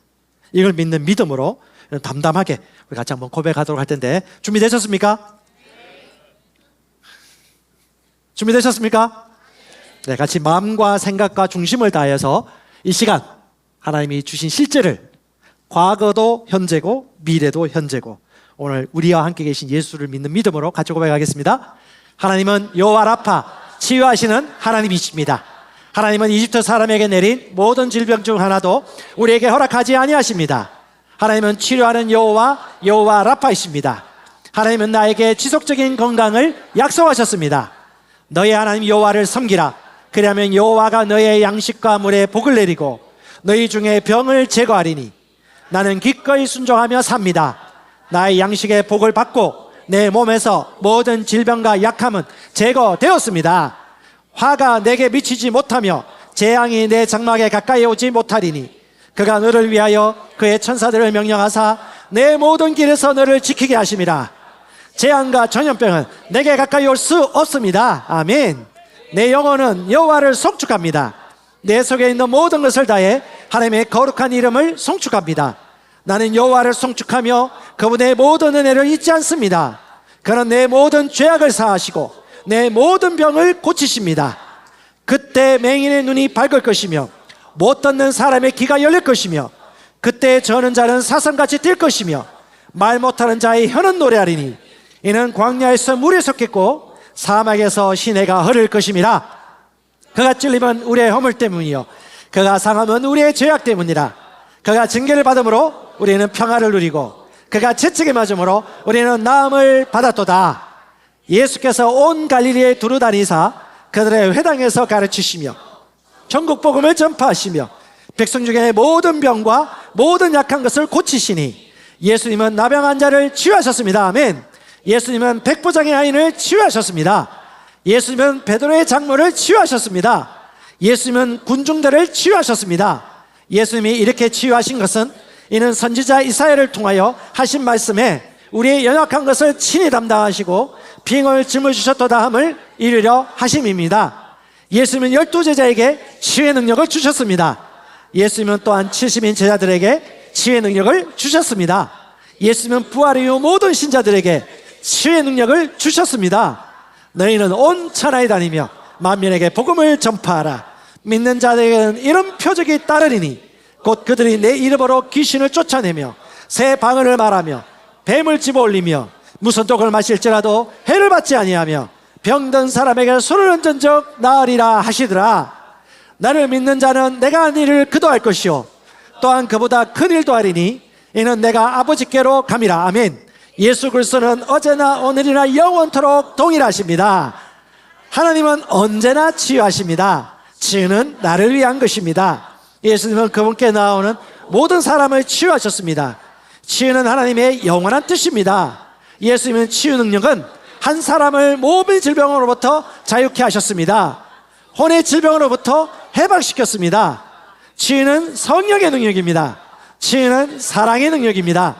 이걸 믿는 믿음으로 담담하게 우리 같이 한번 고백하도록 할 텐데, 준비되셨습니까? 준비되셨습니까? 네, 같이 마음과 생각과 중심을 다해서 이 시간 하나님이 주신 실제를, 과거도 현재고 미래도 현재고 오늘 우리와 함께 계신 예수를 믿는 믿음으로 같이 고백하겠습니다. 하나님은 여호와 라파, 치유하시는 하나님이십니다. 하나님은 이집트 사람에게 내린 모든 질병 중 하나도 우리에게 허락하지 아니하십니다. 하나님은 치료하는 여호와 라파이십니다. 하나님은 나에게 지속적인 건강을 약속하셨습니다. 너희 하나님 여호와를 섬기라. 그리하면 여호와가 너의 양식과 물에 복을 내리고 너희 중에 병을 제거하리니 나는 기꺼이 순종하며 삽니다. 나의 양식의 복을 받고 내 몸에서 모든 질병과 약함은 제거되었습니다. 화가 내게 미치지 못하며 재앙이 내 장막에 가까이 오지 못하리니 그가 너를 위하여 그의 천사들을 명령하사 내 모든 길에서 너를 지키게 하심이라. 재앙과 전염병은 내게 가까이 올 수 없습니다. 아멘. 내 영혼은 여호와를 송축합니다. 내 속에 있는 모든 것을 다해 하나님의 거룩한 이름을 송축합니다. 나는 여호와를 송축하며 그분의 모든 은혜를 잊지 않습니다. 그는 내 모든 죄악을 사하시고 내 모든 병을 고치십니다. 그때 맹인의 눈이 밝을 것이며 못 듣는 사람의 귀가 열릴 것이며 그때 저는 자는 사슴같이 뛸 것이며 말 못하는 자의 혀는 노래하리니 이는 광야에서 물이 섞였고 사막에서 시내가 흐를 것임이라. 그가 찔림은 우리의 허물 때문이요 그가 상함은 우리의 죄악 때문이라. 그가 징계를 받음으로 우리는 평화를 누리고 그가 채찍에 맞음으로 우리는 나음을 받았도다. 예수께서 온 갈릴리에 두루다니사 그들의 회당에서 가르치시며 전국 복음을 전파하시며 백성 중에 모든 병과 모든 약한 것을 고치시니 예수님은 나병 환자를 치유하셨습니다. 아멘. 예수님은 백부장의 아인을 치유하셨습니다. 예수님은 베드로의 장모를 치유하셨습니다. 예수님은 군중들을 치유하셨습니다. 예수님이 이렇게 치유하신 것은 이는 선지자 이사야를 통하여 하신 말씀에 우리의 연약한 것을 친히 담당하시고 빙을 짊어지셨도다 함을 이루려 하심입니다. 예수님은 12제자에게 치유의 능력을 주셨습니다. 예수님은 또한 70인 제자들에게 치유의 능력을 주셨습니다. 예수님은 부활 이후 모든 신자들에게 치유의 능력을 주셨습니다. 너희는 온 천하에 다니며 만민에게 복음을 전파하라. 믿는 자들에게는 이런 표적이 따르리니 곧 그들이 내 이름으로 귀신을 쫓아내며 새 방언을 말하며 뱀을 집어올리며 무슨 독을 마실지라도 해를 받지 아니하며 병든 사람에게 손을 얹은 적 나으리라 하시더라. 나를 믿는 자는 내가 한 일을 그도 할 것이요 또한 그보다 큰 일도 하리니 이는 내가 아버지께로 감이라. 아멘. 예수 그리스도는 어제나 오늘이나 영원토록 동일하십니다. 하나님은 언제나 치유하십니다. 치유는 나를 위한 것입니다. 예수님은 그분께 나오는 모든 사람을 치유하셨습니다. 치유는 하나님의 영원한 뜻입니다. 예수님의 치유 능력은 한 사람을 모든 질병으로부터 자유케 하셨습니다. 혼의 질병으로부터 해방시켰습니다. 치유는 성령의 능력입니다. 치유는 사랑의 능력입니다.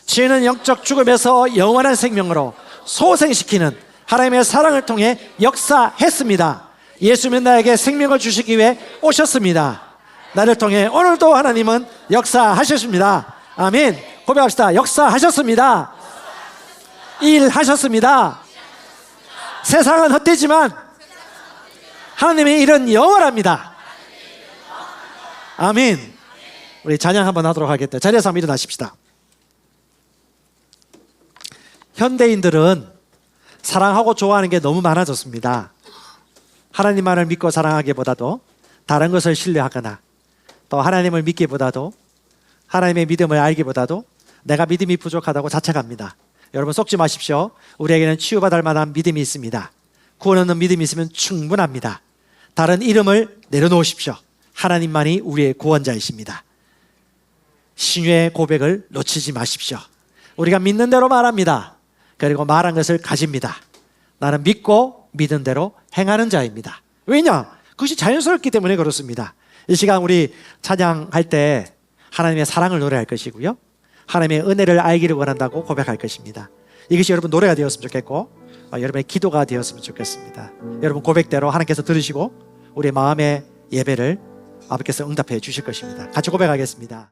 치유는 영적 죽음에서 영원한 생명으로 소생시키는 하나님의 사랑을 통해 역사했습니다. 예수님은 나에게 생명을 주시기 위해 오셨습니다. 나를 통해 오늘도 하나님은 역사하셨습니다. 아멘. 고백합시다. 역사하셨습니다. 일하셨습니다. 세상은 헛되지만 하나님의 일은 영원합니다. 아멘. 우리 찬양 한번 하도록 하겠습니다. 자리에서 한번 일어나십시다. 현대인들은 사랑하고 좋아하는 게 너무 많아졌습니다. 하나님만을 믿고 사랑하기보다도 다른 것을 신뢰하거나 또 하나님을 믿기보다도 하나님의 믿음을 알기보다도 내가 믿음이 부족하다고 자책합니다. 여러분 속지 마십시오. 우리에게는 치유받을 만한 믿음이 있습니다. 구원 얻는 믿음이 있으면 충분합니다. 다른 이름을 내려놓으십시오. 하나님만이 우리의 구원자이십니다. 신유의 고백을 놓치지 마십시오. 우리가 믿는 대로 말합니다. 그리고 말한 것을 가집니다. 나는 믿고 믿은 대로 행하는 자입니다. 왜냐? 그것이 자연스럽기 때문에 그렇습니다. 이 시간 우리 찬양할 때 하나님의 사랑을 노래할 것이고요, 하나님의 은혜를 알기를 원한다고 고백할 것입니다. 이것이 여러분 노래가 되었으면 좋겠고 여러분의 기도가 되었으면 좋겠습니다. 여러분 고백대로 하나님께서 들으시고 우리의 마음의 예배를 아버지께서 응답해 주실 것입니다. 같이 고백하겠습니다.